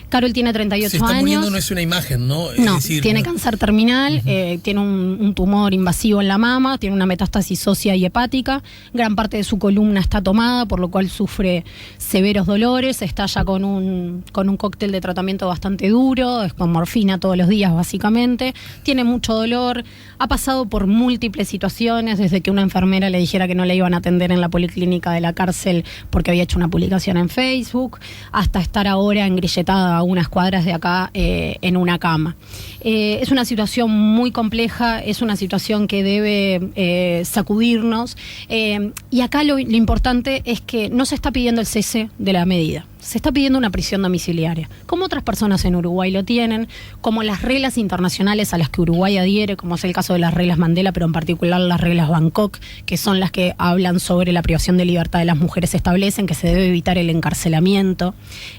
Carol tiene 38 años. Se está muriendo, no es una imagen, ¿no? No, tiene cáncer terminal, tiene un tumor invasivo en la mama, tiene una metástasis ósea y hepática, gran parte de su columna está tomada, por lo cual sufre severos dolores, está ya con un cóctel de tratamiento bastante duro, es con morfina todos los días básicamente, tiene mucho dolor, ha pasado por múltiples situaciones, desde que una enfermera le dijera que no le iban a atender en la policlínica de la cárcel porque había hecho una publicación en Facebook, hasta estar ahora engrilletada a unas cuadras de acá en una cama. Es una situación muy compleja, es una situación que debe sacudirnos. Y acá lo importante es que no se está pidiendo el cese de la medida, se está pidiendo una prisión domiciliaria, como otras personas en Uruguay lo tienen, como las reglas internacionales a las que Uruguay adhiere, como es el caso de las reglas Mandela, pero en particular las reglas Bangkok, que son las que hablan sobre la privación de libertad de las mujeres, establecen que se debe evitar el encarcelamiento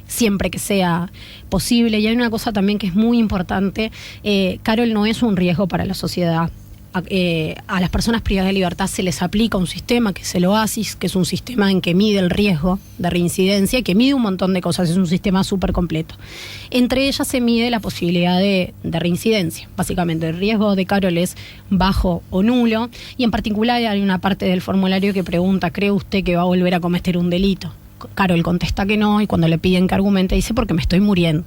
siempre que sea posible. Y hay una cosa también que es muy importante, Carol no es un riesgo para la sociedad. A las personas privadas de libertad se les aplica un sistema que es el OASIS, que es un sistema en que mide el riesgo de reincidencia y que mide un montón de cosas, es un sistema súper completo. Entre ellas se mide la posibilidad de reincidencia. Básicamente el riesgo de Carol es bajo o nulo, y en particular hay una parte del formulario que pregunta: ¿cree usted que va a volver a cometer un delito? Carol contesta que no, y cuando le piden que argumente dice: porque me estoy muriendo.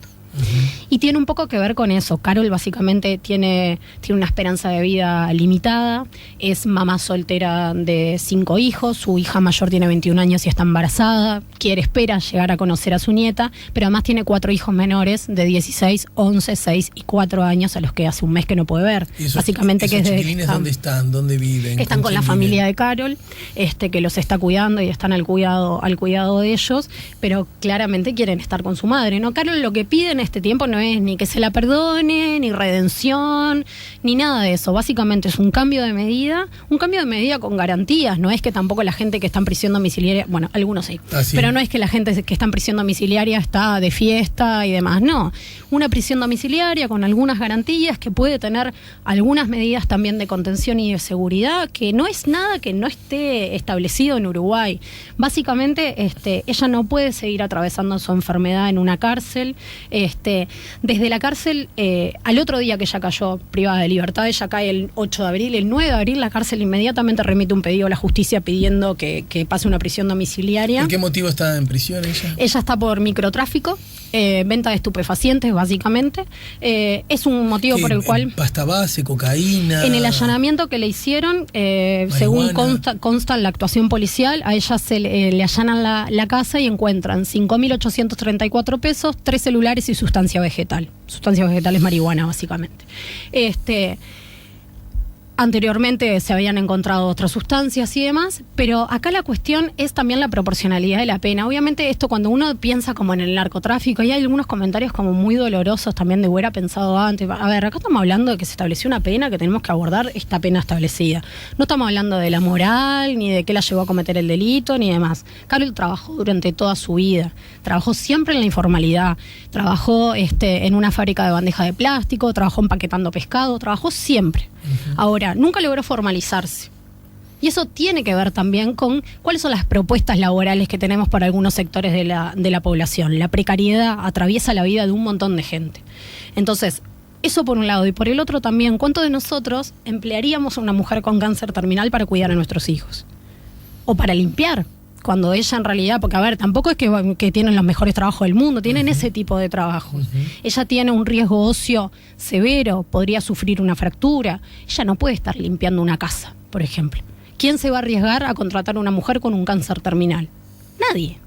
Y tiene un poco que ver con eso. Carol básicamente tiene una esperanza de vida limitada, es mamá soltera de 5 hijos, su hija mayor tiene 21 años y está embarazada, espera llegar a conocer a su nieta, pero además tiene 4 hijos menores de 16, 11, 6 y 4 años a los que hace un mes que no puede ver. Básicamente ¿Esos chiquilines dónde están? ¿Dónde viven? Están con la familia de Carol, que los está cuidando y están al cuidado de ellos, pero claramente quieren estar con su madre, ¿no? Carol lo que pide en este tiempo no es ni que se la perdone, ni redención, ni nada de eso. Básicamente es un cambio de medida con garantías. No es que tampoco la gente que está en prisión domiciliaria, bueno, algunos sí, pero no es que la gente que está en prisión domiciliaria está de fiesta y demás, no. Una prisión domiciliaria con algunas garantías, que puede tener algunas medidas también de contención y de seguridad, que no es nada que no esté establecido en Uruguay. Básicamente ella no puede seguir atravesando su enfermedad en una cárcel. Desde la cárcel, al otro día que ella cayó privada de libertad, ella cae el 8 de abril, el 9 de abril la cárcel inmediatamente remite un pedido a la justicia pidiendo que pase una prisión domiciliaria. ¿Por qué motivo está en prisión ella? Ella está por microtráfico, venta de estupefacientes básicamente. Es un motivo por el cual... Pasta base, cocaína... En el allanamiento que le hicieron, según consta en la actuación policial, a ella le allanan la casa y encuentran 5.834 pesos, 3 celulares y sustancia vegetal. Sustancia vegetal es marihuana, básicamente. Anteriormente se habían encontrado otras sustancias y demás, pero acá la cuestión es también la proporcionalidad de la pena. Obviamente esto, cuando uno piensa como en el narcotráfico, y hay algunos comentarios como muy dolorosos también de hubiera pensado antes. A ver, acá estamos hablando de que se estableció una pena, que tenemos que abordar esta pena establecida. No estamos hablando de la moral, ni de qué la llevó a cometer el delito, ni demás. Carol trabajó durante toda su vida, trabajó siempre en la informalidad, trabajó en una fábrica de bandeja de plástico, trabajó empaquetando pescado, trabajó siempre. Ahora, nunca logró formalizarse. Y eso tiene que ver también con cuáles son las propuestas laborales que tenemos para algunos sectores de la población. La precariedad atraviesa la vida de un montón de gente. Entonces, eso por un lado. Y por el otro también, ¿cuántos de nosotros emplearíamos a una mujer con cáncer terminal para cuidar a nuestros hijos? O para limpiar. Cuando ella en realidad, porque a ver, tampoco es que tienen los mejores trabajos del mundo, tienen ese tipo de trabajos. Ella tiene un riesgo óseo severo, podría sufrir una fractura. Ella no puede estar limpiando una casa, por ejemplo. ¿quién se va a arriesgar a contratar a una mujer con un cáncer terminal? Nadie.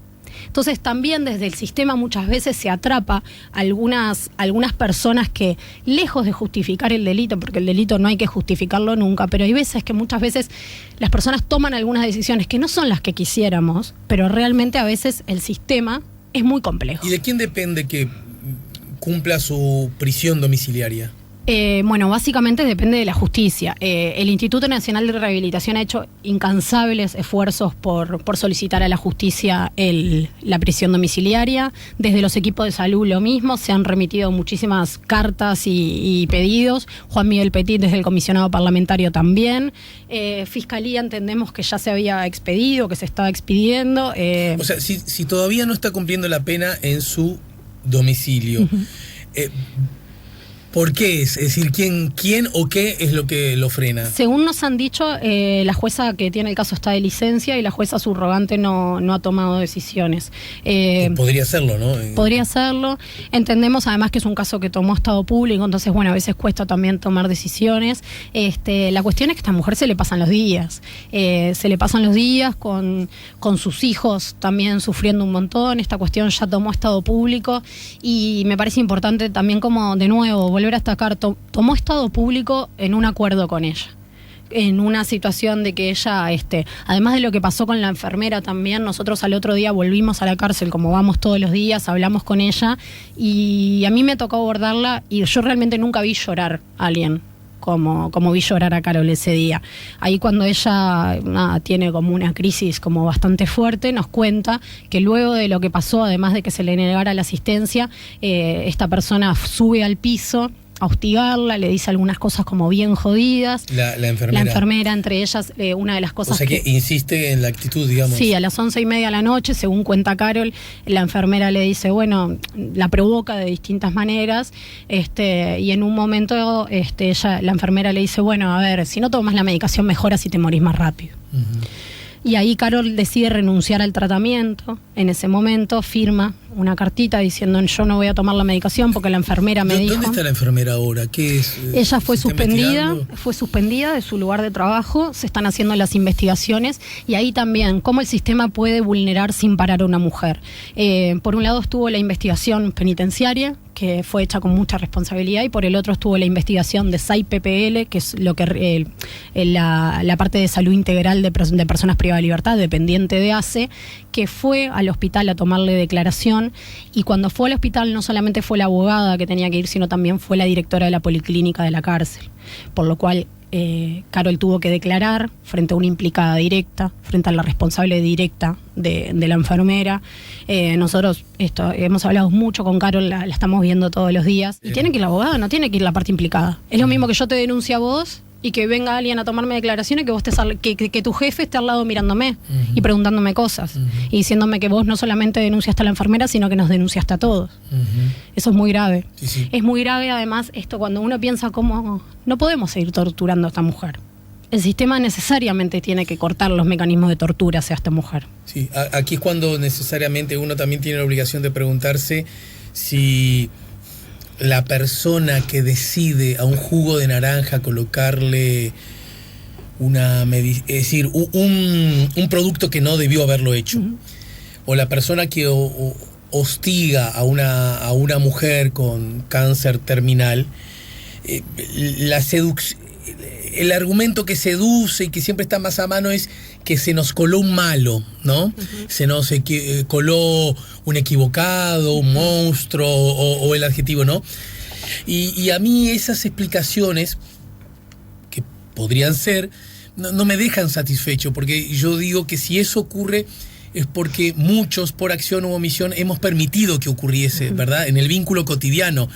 Entonces también desde el sistema muchas veces se atrapa algunas personas que, lejos de justificar el delito, porque el delito no hay que justificarlo nunca, pero hay veces que muchas veces las personas toman algunas decisiones que no son las que quisiéramos, pero realmente a veces el sistema es muy complejo. ¿Y de quién depende que cumpla su prisión domiciliaria? Bueno, básicamente depende de la justicia. El Instituto Nacional de Rehabilitación ha hecho incansables esfuerzos por solicitar a la justicia la prisión domiciliaria. Desde los equipos de salud lo mismo, se han remitido muchísimas cartas y pedidos. Juan Miguel Petit desde el comisionado parlamentario también. Fiscalía entendemos que ya se había expedido, que se estaba expidiendo. O sea, si todavía no está cumpliendo la pena en su domicilio, ¿por qué es? Es decir, ¿quién o qué es lo que lo frena? Según nos han dicho, la jueza que tiene el caso está de licencia y la jueza subrogante no ha tomado decisiones. Podría hacerlo, ¿no? Podría hacerlo. Entendemos además que es un caso que tomó estado público, entonces, bueno, a veces cuesta también tomar decisiones. La cuestión es que a esta mujer se le pasan los días. Se le pasan los días con sus hijos también sufriendo un montón. Esta cuestión ya tomó estado público y me parece importante también como, de nuevo, volver a destacar, tomó estado público en un acuerdo con ella, en una situación de que ella, además de lo que pasó con la enfermera también, nosotros al otro día volvimos a la cárcel, como vamos todos los días, hablamos con ella y a mí me tocó abordarla y yo realmente nunca vi llorar a alguien como vi llorar a Carol ese día. Ahí cuando ella tiene como una crisis como bastante fuerte, nos cuenta que luego de lo que pasó, además de que se le negara la asistencia, esta persona sube al piso a hostigarla, le dice algunas cosas como bien jodidas. La enfermera. La enfermera, entre ellas, una de las cosas. O sea que insiste en la actitud, digamos. Sí, a las 11:30 de la noche, según cuenta Carol, la enfermera le dice, bueno, la provoca de distintas maneras, y en un momento la enfermera le dice, bueno, a ver, si no tomas la medicación mejora si te morís más rápido. Y ahí Carol decide renunciar al tratamiento. En ese momento firma una cartita diciendo yo no voy a tomar la medicación porque la enfermera me dijo. ¿Dónde está la enfermera ahora? ¿Qué es? Ella fue suspendida de su lugar de trabajo, se están haciendo las investigaciones y ahí también cómo el sistema puede vulnerar sin parar a una mujer. Por un lado estuvo la investigación penitenciaria, que fue hecha con mucha responsabilidad, y por el otro estuvo la investigación de SAI-PPL, que es lo que la parte de salud integral de personas privadas de libertad, dependiente de ACE, que fue al hospital a tomarle declaración, y cuando fue al hospital no solamente fue la abogada que tenía que ir, sino también fue la directora de la policlínica de la cárcel, por lo cual Carol tuvo que declarar frente a una implicada directa, frente a la responsable directa de la enfermera. Nosotros hemos hablado mucho con Carol, la estamos viendo todos los días. Y tiene que ir la abogada, no tiene que ir la parte implicada. Es lo mismo que yo te denuncie a vos y que venga alguien a tomarme declaraciones, que vos que tu jefe esté al lado mirándome y preguntándome cosas y diciéndome que vos no solamente denunciaste a la enfermera, sino que nos denunciaste a todos. Eso es muy grave. Sí. Es muy grave, además, esto cuando uno piensa cómo no podemos seguir torturando a esta mujer. El sistema necesariamente tiene que cortar los mecanismos de tortura hacia esta mujer. Sí, aquí es cuando necesariamente uno también tiene la obligación de preguntarse si la persona que decide a un jugo de naranja colocarle es decir, un producto que no debió haberlo hecho, o la persona que hostiga a una mujer con cáncer terminal, el argumento que seduce y que siempre está más a mano es que se nos coló un malo, ¿no? Se nos coló un equivocado, un monstruo o el adjetivo, ¿no? Y a mí esas explicaciones, que podrían ser, no me dejan satisfecho, porque yo digo que si eso ocurre es porque muchos, por acción u omisión, hemos permitido que ocurriese, ¿verdad? En el vínculo cotidiano.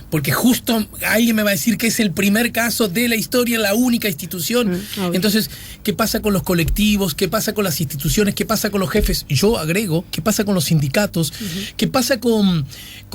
Porque justo alguien me va a decir que es el primer caso de la historia, la única institución. Entonces, ¿qué pasa con los colectivos? ¿Qué pasa con las instituciones? ¿Qué pasa con los jefes? Yo agrego, ¿qué pasa con los sindicatos? ¿Qué pasa con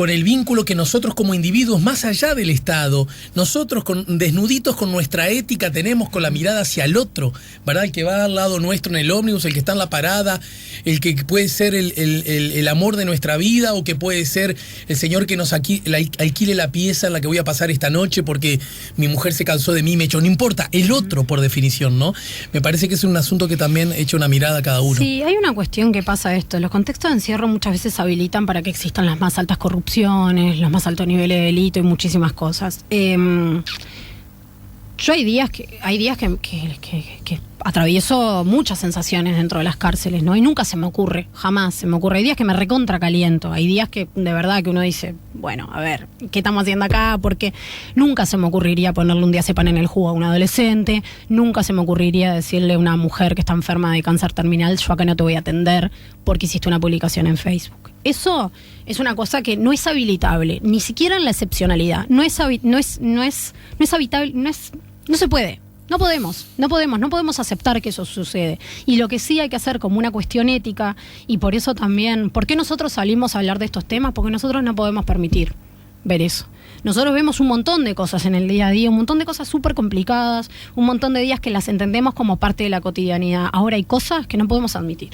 el vínculo que nosotros como individuos, más allá del Estado, nosotros desnuditos con nuestra ética tenemos con la mirada hacia el otro, ¿verdad? El que va al lado nuestro en el ómnibus, el que está en la parada, el que puede ser el amor de nuestra vida, o que puede ser el señor que nos alquile la piel pieza en la que voy a pasar esta noche porque mi mujer se cansó de mí, me echó. No importa, el otro por definición, ¿no? Me parece que es un asunto que también echa una mirada a cada uno. Sí, hay una cuestión que pasa esto. Los contextos de encierro muchas veces habilitan para que existan las más altas corrupciones, los más altos niveles de delito y muchísimas cosas. Yo hay días que atravieso muchas sensaciones dentro de las cárceles, ¿no? Y nunca se me ocurre, jamás se me ocurre. Hay días que me recontra caliento, hay días que de verdad que uno dice, bueno, a ver, ¿qué estamos haciendo acá? Porque nunca se me ocurriría ponerle un diazepam en el jugo a un adolescente, nunca se me ocurriría decirle a una mujer que está enferma de cáncer terminal, yo acá no te voy a atender porque hiciste una publicación en Facebook. Eso es una cosa que no es habilitable, ni siquiera en la excepcionalidad. No es habitable, no se puede. No podemos aceptar que eso sucede. Y lo que sí hay que hacer como una cuestión ética, y por eso también, ¿por qué nosotros salimos a hablar de estos temas? Porque nosotros no podemos permitir ver eso. Nosotros vemos un montón de cosas en el día a día, un montón de cosas súper complicadas, un montón de días que las entendemos como parte de la cotidianidad. Ahora hay cosas que no podemos admitir.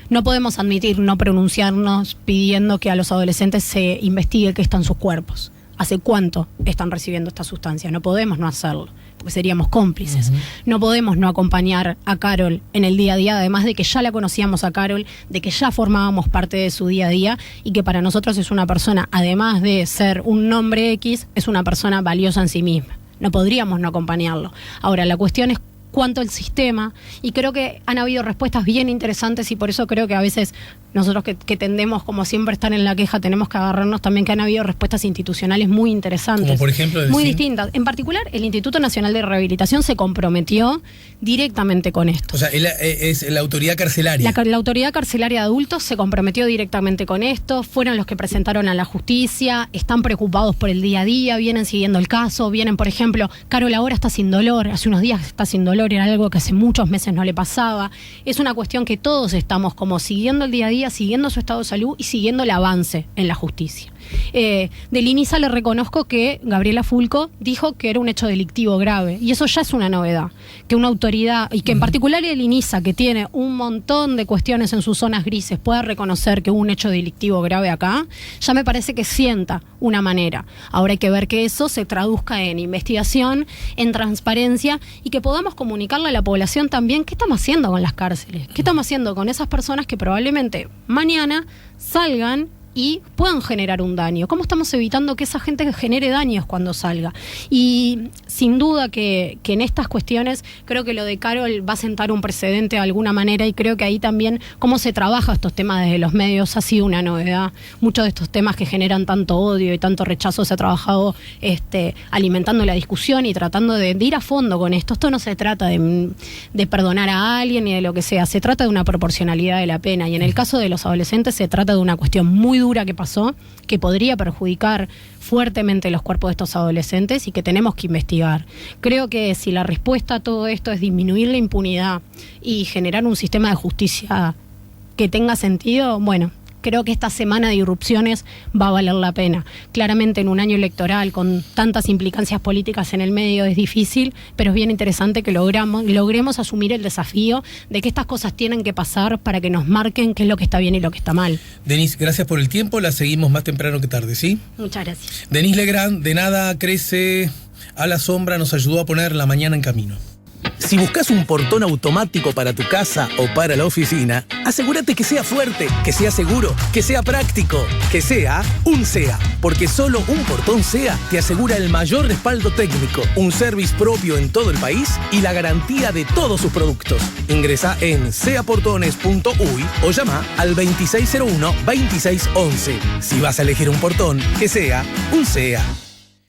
No podemos admitir no pronunciarnos pidiendo que a los adolescentes se investigue qué está en sus cuerpos. ¿Hace cuánto están recibiendo esta sustancia? No podemos no hacerlo, porque seríamos cómplices. No podemos no acompañar a Carol en el día a día, además de que ya la conocíamos a Carol, de que ya formábamos parte de su día a día y que para nosotros es una persona, además de ser un nombre X, es una persona valiosa en sí misma. No podríamos no acompañarlo. Ahora, la cuestión es cuánto el sistema, y creo que han habido respuestas bien interesantes y por eso creo que a veces nosotros que tendemos como siempre estar en la queja tenemos que agarrarnos también que han habido respuestas institucionales muy interesantes. Como por ejemplo, muy distintas. En particular, el Instituto Nacional de Rehabilitación se comprometió directamente con esto. O sea, es la autoridad carcelaria. La autoridad carcelaria de adultos se comprometió directamente con esto, fueron los que presentaron a la justicia, están preocupados por el día a día, vienen siguiendo el caso, vienen, por ejemplo, Carol ahora está sin dolor, hace unos días está sin dolor, era algo que hace muchos meses no le pasaba. Es una cuestión que todos estamos como siguiendo el día a día, siguiendo su estado de salud y siguiendo el avance en la justicia. Del INISA le reconozco que Gabriela Fulco dijo que era un hecho delictivo grave, y eso ya es una novedad, que una autoridad, y que en particular el INISA, que tiene un montón de cuestiones en sus zonas grises, pueda reconocer que hubo un hecho delictivo grave acá, ya me parece que sienta una manera. Ahora hay que ver que eso se traduzca en investigación, en transparencia, y que podamos comunicarle a la población también qué estamos haciendo con las cárceles, qué estamos haciendo con esas personas que probablemente mañana salgan y puedan generar un daño. ¿Cómo estamos evitando que esa gente genere daños cuando salga? Y sin duda que en estas cuestiones creo que lo de Carol va a sentar un precedente de alguna manera, y creo que ahí también cómo se trabaja estos temas desde los medios ha sido una novedad. Muchos de estos temas que generan tanto odio y tanto rechazo se ha trabajado alimentando la discusión y tratando de ir a fondo con esto. Esto no se trata de perdonar a alguien ni de lo que sea, se trata de una proporcionalidad de la pena, y en el caso de los adolescentes se trata de una cuestión muy dura que pasó, que podría perjudicar fuertemente los cuerpos de estos adolescentes y que tenemos que investigar. Creo que si la respuesta a todo esto es disminuir la impunidad y generar un sistema de justicia que tenga sentido, bueno, creo que esta semana de irrupciones va a valer la pena. Claramente en un año electoral con tantas implicancias políticas en el medio es difícil, pero es bien interesante que logremos asumir el desafío de que estas cosas tienen que pasar para que nos marquen qué es lo que está bien y lo que está mal. Denise, gracias por el tiempo, la seguimos más temprano que tarde, ¿sí? Muchas gracias. Denise Legrand, de nada crece a la sombra, nos ayudó a poner la mañana en camino. Si buscas un portón automático para tu casa o para la oficina, asegúrate que sea fuerte, que sea seguro, que sea práctico, que sea un SEA. Porque solo un portón SEA te asegura el mayor respaldo técnico, un service propio en todo el país y la garantía de todos sus productos. Ingresa en seaportones.uy o llama al 2601-2611. Si vas a elegir un portón, que sea un SEA.